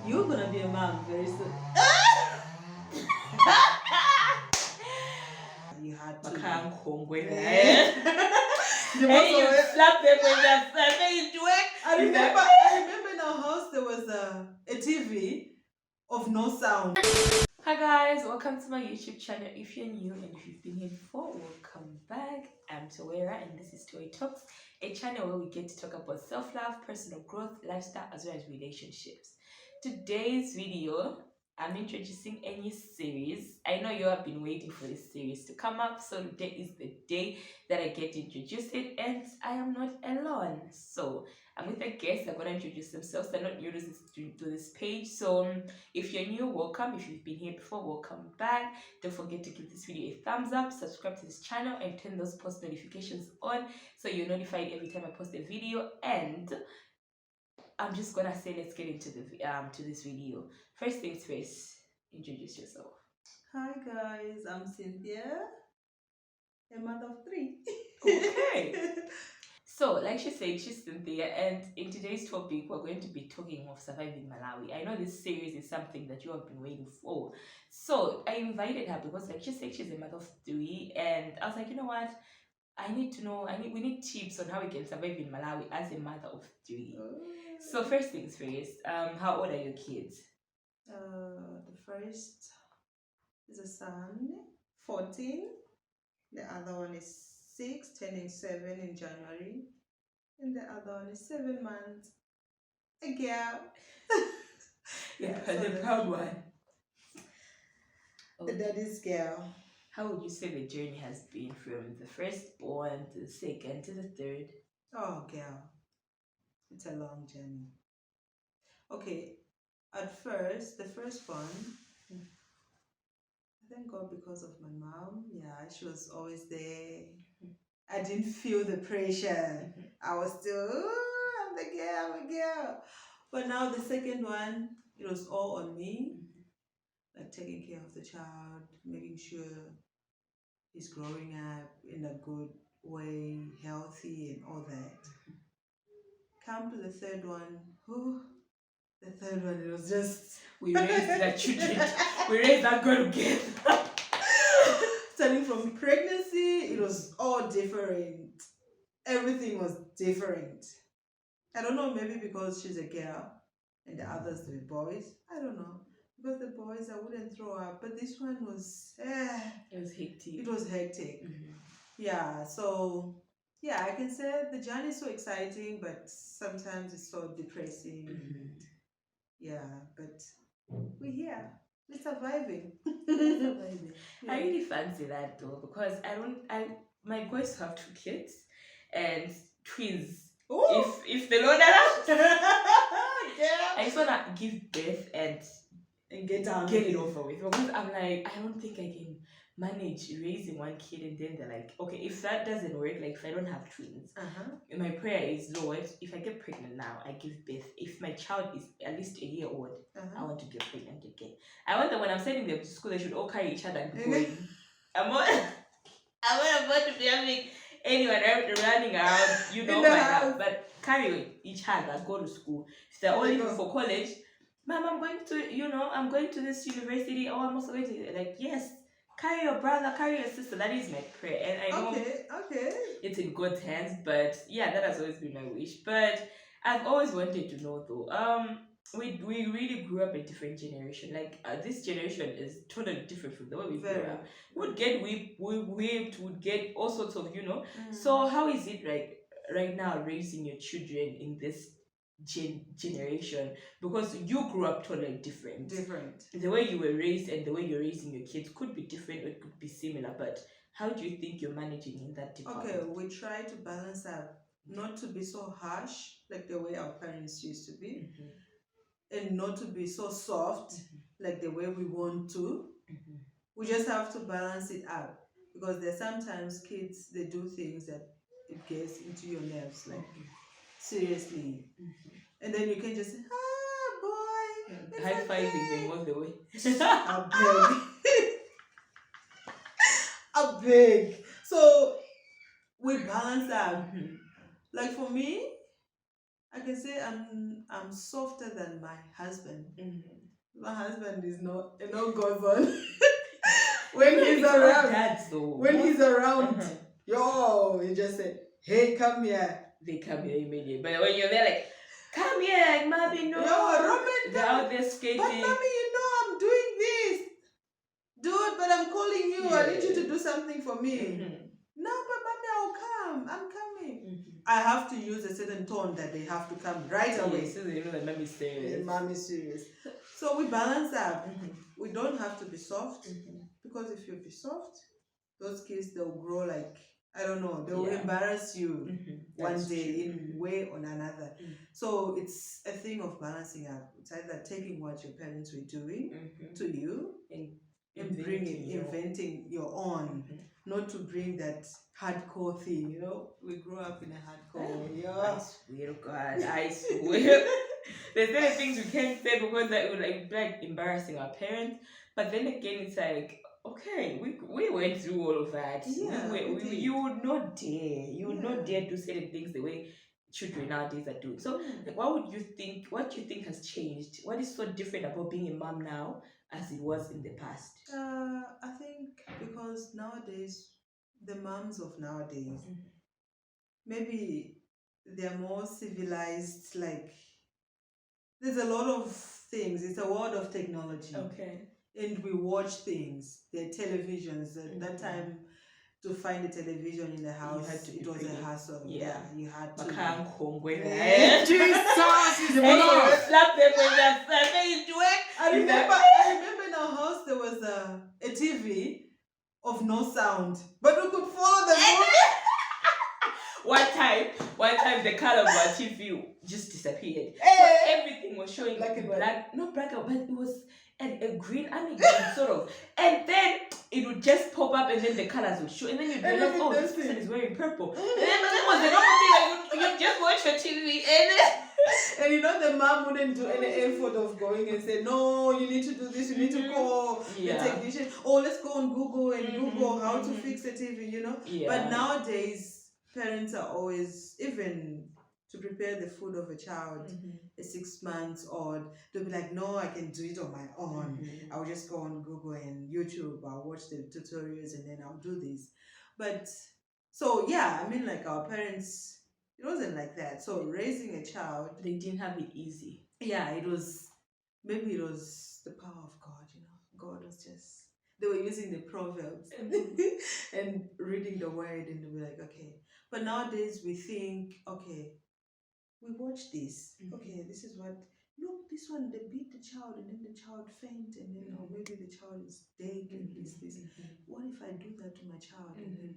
You're gonna be a mom very soon. You had to. And you slap them when they're saying to work. I remember in our house there was a TV of no sound. Hi guys, welcome to my YouTube channel. If you're new and if you've been here before, welcome back. I'm Towera and this is Toy Talks, a channel where we get to talk about self-love, personal growth, lifestyle, as well as relationships. Today's video, I'm introducing a new series. I know you have been waiting for this series to come up, so today is the day that I get to introduce it, and I am not alone. So I'm with a guest. They're going to introduce themselves. They're not new to this page, so if you're new, welcome. If you've been here before, welcome back. Don't forget to give this video a thumbs up, subscribe to this channel, and turn those post notifications on so you're notified every time I post a video. And I'm just gonna say, let's get into the to this video. First things first, introduce yourself. Hi guys, I'm Cynthia, a mother of 3. Okay. So, like she said, she's Cynthia, and in today's topic, we're going to be talking of surviving Malawi. I know this series is something that you have been waiting for. So, I invited her because, like she said, she's a mother of 3, and I was like, you know what? I need to know, we need tips on how we can survive in Malawi as a mother of 3. So, first things first, how old are your kids? The first is a son, 14. The other one is 6, turning 7 in January. And the other one is 7 months. A girl. The proud one. The daddy's girl. How would you say the journey has been from the firstborn to the second to the third? Oh, girl. It's a long journey. Okay, at first, the first one, I thank God because of my mom. Yeah, she was always there. I didn't feel the pressure. I was still, I'm the girl, I'm a girl. But now the second one, it was all on me. Like taking care of the child, making sure he's growing up in a good way, healthy and all that. Come to the third one. The third one, it was just... We raised the children. We raised that girl together. Starting from pregnancy, it was all different. Everything was different. I don't know, maybe because she's a girl and the others were boys. I don't know. Because the boys, I wouldn't throw up. But this one was... it was hectic. It was hectic. Yeah, so... Yeah, I can say the journey is so exciting, but sometimes it's so depressing. Yeah, but we're here. We're surviving. Yeah. I really fancy that though, because my boys have 2 kids and twins. Ooh. If the Lord allows, yeah. I just wanna give birth and get it over with, because I'm like, I don't think I can manage raising 1 kid and then they're like, okay, if that doesn't work, like if I don't have twins, my prayer is, Lord, if I get pregnant now, I give birth. If my child is at least a year old, I want to get pregnant again. I want that when I'm sending them to school, they should all carry each other and be going. I'm not about to be having anyone running around, you know, but carry each other, go to school. If they're all leaving for college, Mom, I'm going to this university, or I'm also going to, like, yes, carry your brother, carry your sister. That is my prayer. And I know it's in God's hands, but yeah, that has always been my wish. But I've always wanted to know though, we really grew up in a different generation. Like this generation is totally different from the way we grew up. Would get whipped, would get all sorts of, So how is it like right now raising your children in this generation, because you grew up totally different. The way you were raised and the way you're raising your kids could be different or it could be similar, but how do you think you're managing in that department? Okay, we try to balance out, not to be so harsh like the way our parents used to be, and not to be so soft like the way we want to. We just have to balance it out, because there's sometimes kids, they do things that it gets into your nerves, like seriously. And then you can just say, boy. High-fiving them all the way. A big. So we balance out. Like for me, I can say I'm softer than my husband. My husband is no goes on when he's around. Dads, though. When he's around, yo, he just said, "Hey, come here." They come here immediately. But when you're there, like, come here, mommy, no. Yo, Robert, they're out there skating. But mommy, you know I'm doing this. Dude, but I'm calling you. I need you to do something for me. No, but mommy, I'll come. I'm coming. I have to use a certain tone that they have to come right away. So they know that mommy's serious. Mommy's serious. So we balance up. We don't have to be soft because if you be soft, those kids, they'll grow like, I don't know, they will embarrass you one day in way or another. So it's a thing of balancing up. It's either taking what your parents were doing to you and inventing your own, not to bring that hardcore thing. You know, we grew up in a hardcore. I swear, God, I swear. There's certain things we can't say because that would like be like embarrassing our parents. But then again, it's like, okay, we went through all of that. Yeah, you would not dare. You would not dare do certain things the way children nowadays are doing. So, like, what do you think has changed? What is so different about being a mom now as it was in the past? I think because nowadays, the moms of nowadays, maybe they're more civilized. Like, there's a lot of things. It's a world of technology. Okay. And we watch things. There are televisions. At that time, to find a television in the house, it was a hassle. Yeah. You had to. Jesus! Slap them with that. I remember in our house there was a TV of no sound, but we could follow the movie. One time the color of our TV just disappeared. So everything was showing like not black, but it was a green, sort of. And then it would just pop up and then the colors would show. And then you'd realize, oh, this person is wearing purple. And then was the normal thing, like you just watch your TV and you know the mom wouldn't do any effort of going and say, no, you need to do this, you need to call the technician. Oh, let's go on Google and Google how to fix a TV, you know? Yeah. But nowadays, parents are always, even to prepare the food of a child, a 6 months old, they'll be like, no, I can do it on my own. I'll just go on Google and YouTube, I'll watch the tutorials and then I'll do this. But, so yeah, I mean, like our parents, it wasn't like that. So raising a child, they didn't have it easy. Yeah, maybe it was the power of God, you know. God was just, they were using the Proverbs and reading the word and they were like, okay. But nowadays we think, okay, we watch this. Okay, this is what, look, this one, they beat the child and then the child faint and then or maybe the child is dead and this. What if I do that to my child? And then,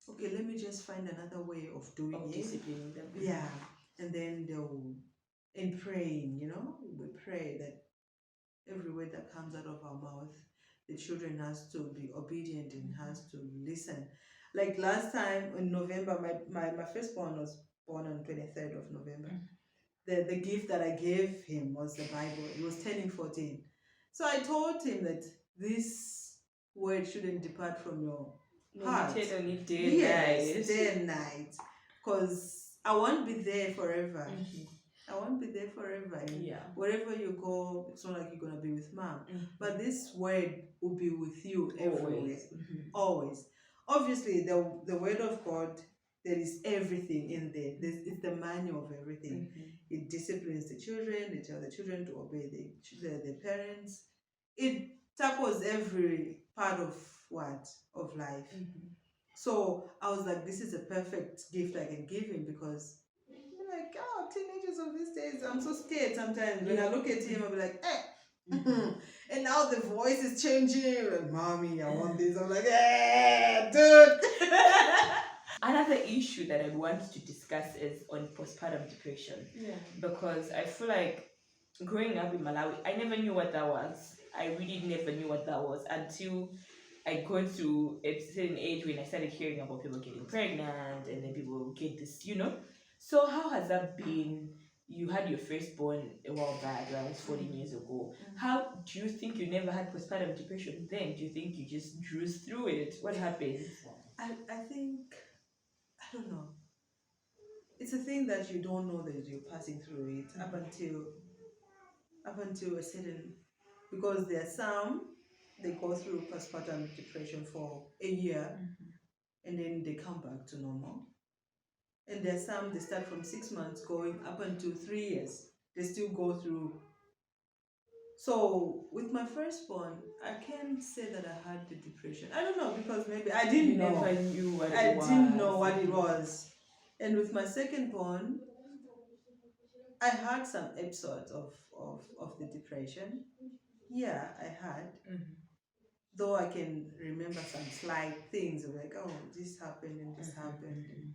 okay, let me just find another way of doing it. Disciplining them. Yeah. And then in praying, you know, we pray that every word that comes out of our mouth, the children has to be obedient and has to listen. Like last time in November, my firstborn was born on 23rd of November. The gift that I gave him was the Bible. He was turning 14. So I told him that this word shouldn't depart from your heart. Day and night. Because I won't be there forever. I won't be there forever. And wherever you go, it's not like you're going to be with mom. But this word will be with you everywhere. Always. Obviously, the word of God, there is everything in there. It's the manual of everything. It disciplines the children. They tell the children to obey their parents. It tackles every part of life. So I was like, this is a perfect gift I can give him because I'm like, oh, teenagers of these days, I'm so scared sometimes. When I look at him, I'll be like, and now the voice is changing. Like, mommy, I want this. I'm like, dude. Another issue that I want to discuss is on postpartum depression. Because I feel like growing up in Malawi, I never knew what that was. I really never knew what that was until I got to a certain age when I started hearing about people getting pregnant and then people get this, you know. So how has that been? You had your firstborn a while back, that was 14 years ago. How do you think you never had postpartum depression then? Do you think you just drew through it? What happened? I think, I don't know. it's a thing that you don't know that you're passing through it up until a certain, because there are some, they go through postpartum depression for a year and then they come back to normal. And there are some, they start from 6 months going up until 3 years. They still go through. So with my firstborn, I can't say that I had the depression. I don't know, because maybe I didn't know. Never knew what I it was. didn't know what it was. And with my secondborn, I had some episodes of the depression. Yeah, I had. Though I can remember some slight things like, oh, this happened and this happened. And,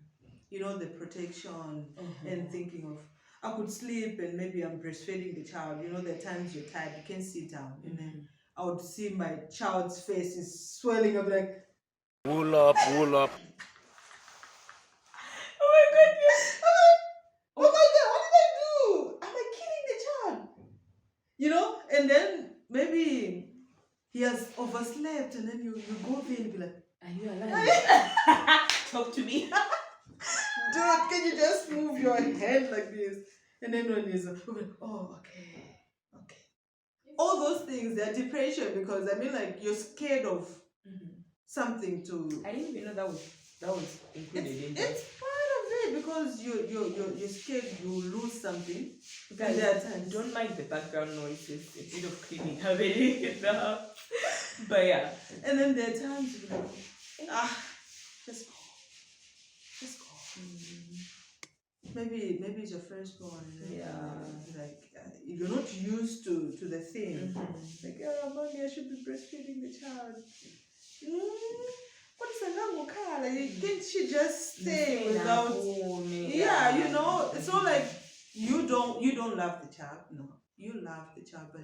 you know, the protection and thinking of, I could sleep and maybe I'm breastfeeding the child. You know, there are times you're tired, you can't sit down. And then I would see my child's face is swelling. I'm like, wool up. Oh my goodness. I'm like, oh my God, what did I do? Am I killing the child? You know, and then maybe he has overslept, and then you go there and be like, are you alive? Talk to me. Dude, can you just move your head like this? And then when he's like, oh, okay. All those things, they're depression, because I mean, like, you're scared of something to. I didn't even know that was included in that. It's part of it, because you're scared you lose something. Guys, there are times. don't mind the background noises. A bit of cleaning happening in the house. But yeah. And then there are times you're like, just go. Maybe it's your firstborn. Like you're not used to the thing. Like, oh, mommy, I should be breastfeeding the child. What is a language car? Like, can't she just stay without? Yeah, you know, it's not like you don't love the child. No, you love the child, but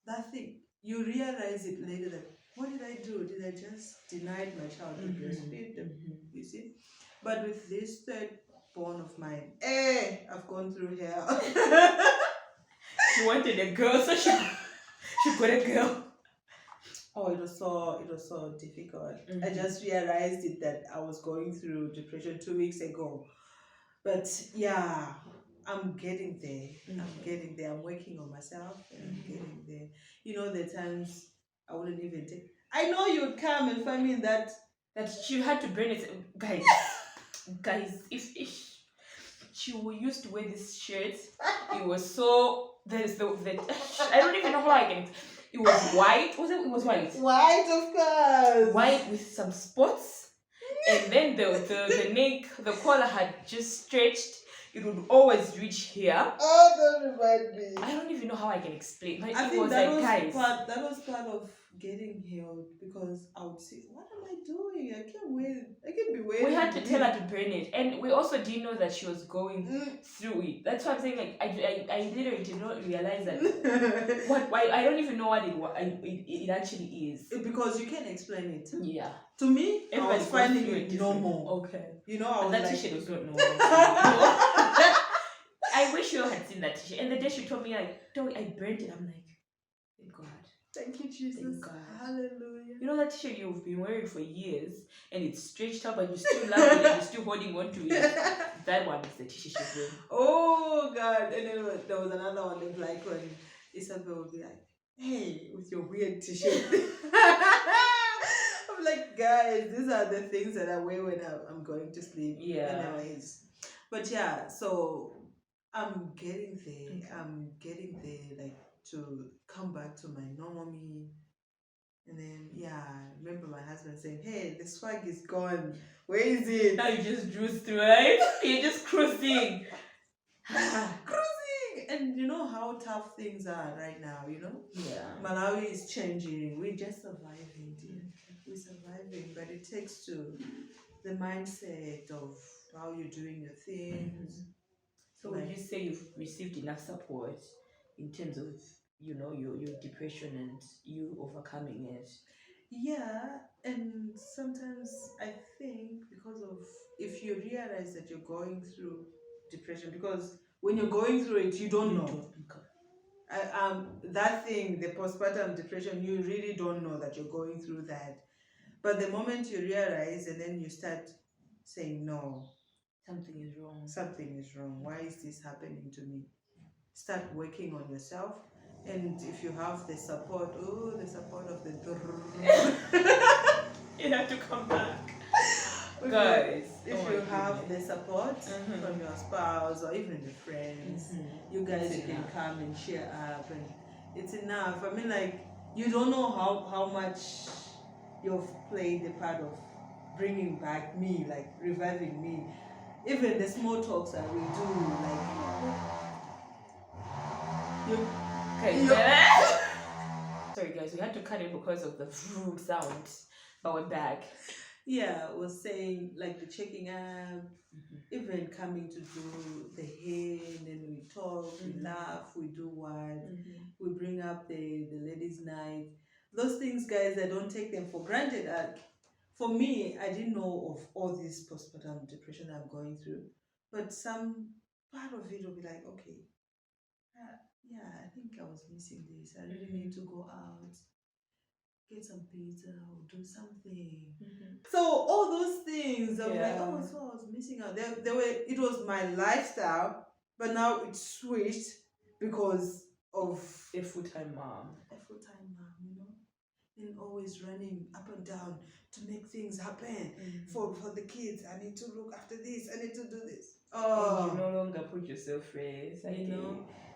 that thing, you realize it later that, what did I do? Did I just deny my child to breastfeed them? You see? But with this third born of mine, I've gone through hell. She wanted a girl, so she got a girl. Oh, it was so difficult. I just realized it that I was going through depression 2 weeks ago. But yeah, I'm getting there. I'm working on myself, and I'm getting there. You know, the times I wouldn't even take. I know you'd come and find me in that she had to burn it, guys. If she used to wear this shirt, it was so. There's the I don't even know how I can. It was white. It was white. White, of course. White with some spots, and then the neck, the collar had just stretched. It would always reach here. Oh, don't remind me. I don't even know how I can explain. But I it think was that like, was guys. that was part of getting healed, because I would say, what am I doing? I can't wait. I can't be waiting. We had to tell her to burn it, and we also didn't know that she was going through it. That's what I'm saying. Like I literally did not realize that. Why I don't even know what it actually is. Because you can't explain it. Yeah. To me, everybody I was finding it normal. Okay. You know, I was that like, t-shirt was not normal. I wish you had seen that t-shirt. And the day she told me, like, don't, I burnt it. I'm like, thank God. Thank you, Jesus. Thank God. Hallelujah. You know that t-shirt you've been wearing for years, and it's stretched up, and you still love it, and you're still holding on to it. That one is the t-shirt she's wearing. Oh God! And then there was another one, like when Isabel would be like, "Hey, with your weird t-shirt." I'm like, guys, these are the things that I wear when I'm going to sleep. Yeah. Anyways, but yeah, so I'm getting there. Okay. I'm getting there, like, to come back to my normal me. And then, yeah, I remember my husband saying, "Hey, the swag is gone. Where is it?" Now you just cruise through, right? You're just cruising. Cruising! And you know how tough things are right now, you know? Yeah. Malawi is changing. We're just surviving, dear. We're surviving, but it takes to the mindset of how you're doing your things. So would you say you've received enough support in terms of, you know, your depression and you overcoming it? Yeah, and sometimes I think because of, if you realize that you're going through depression, because when you're going through it, you don't know. That thing, the postpartum depression, you really don't know that you're going through that. But the moment you realize, and then you start saying, no, something is wrong. Something is wrong. Why is this happening to me? Start working on yourself. And if you have the support, the support of the You have to come back. Guys, if you have the support from your spouse or even the friends, you guys can come and share up, and it's enough. I mean, like, you don't know how much you've played the part of bringing back me, like reviving me. Even the small talks that we do, like sorry guys, we had to cut it because of the fruit sound, but we're back. Yeah, I was saying, like, the checking up, even coming to do the hair, and then we talk, we laugh, we do what, we bring up the ladies' night. Those things, guys, I don't take them for granted. For me, I didn't know of all this postpartum depression I'm going through, but some part of it will be like, okay, yeah, I think I was missing this. I really need to go out, get some pizza or do something. So all those things, I was like, oh, so I was missing out. It was my lifestyle, but now it's switched because of a full-time mom. And always running up and down to make things happen for the kids. I need to look after this. I need to do this. And you no longer put yourself first.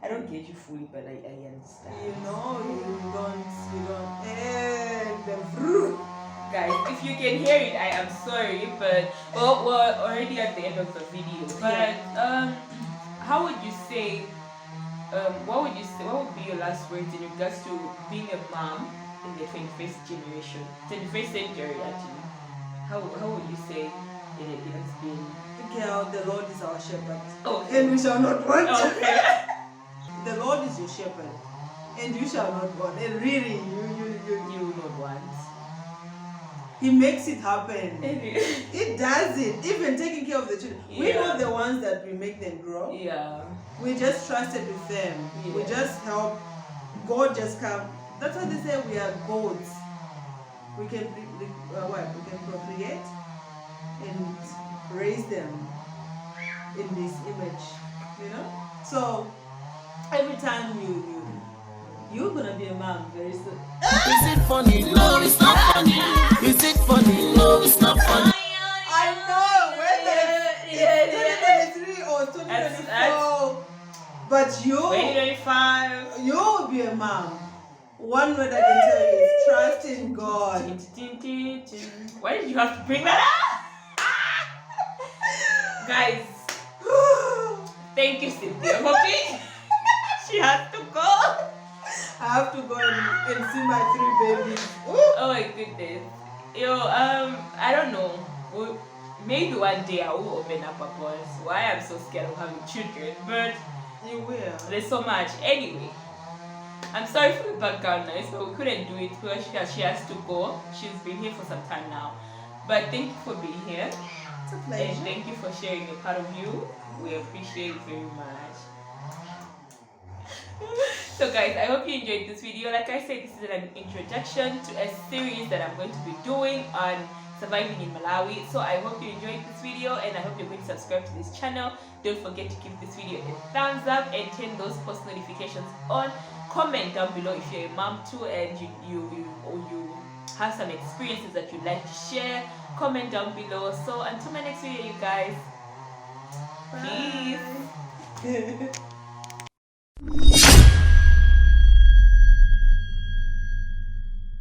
I don't get you fully, but I understand. You don't. Guys, if you can hear it, I am sorry, but we're already at the end of the video. But how would you say? What would be your last words in regards to being a mom in the 21st generation, 21st century actually? How would you say it has been? Girl, the Lord is our shepherd. Okay. And we shall not want. Okay. The Lord is your shepherd, and you shall not want. And really, you will not want. He makes it happen. It does it. Even taking care of the children. Yeah. We know the ones that we make them grow. Yeah. We just trusted with them. Yeah. We just help. God just come. That's why they say we are gods. We can procreate and raise them in this image. So every time you're gonna be a mom very soon. Is it funny? No, it's not funny. Is it funny? No, it's not funny. I know, whether it's 2023 or 2024, but 2025, you will be a mom. One word I can tell you is trust in God. Why did you have to bring that up? Guys, thank you, Cynthia, for being. She has to go. I have to go and see my 3 babies. Oh my goodness. I don't know. Maybe one day I will open up a pause. Why I'm so scared of having children, but you will. There's so much. Anyway, I'm sorry for the background noise, but we couldn't do it because she has to go. She's been here for some time now. But thank you for being here. It's a pleasure. And thank you for sharing a part of you. We appreciate it very much. So guys, I hope you enjoyed this video. Like I said, this is an introduction to a series that I'm going to be doing on surviving in Malawi. So I hope you enjoyed this video, and I hope you're going to subscribe to this channel. Don't forget to give this video a thumbs up and turn those post notifications on. Comment down below if you're a mom too and you have some experiences that you'd like to share. Comment down below. So until my next video, you guys, peace.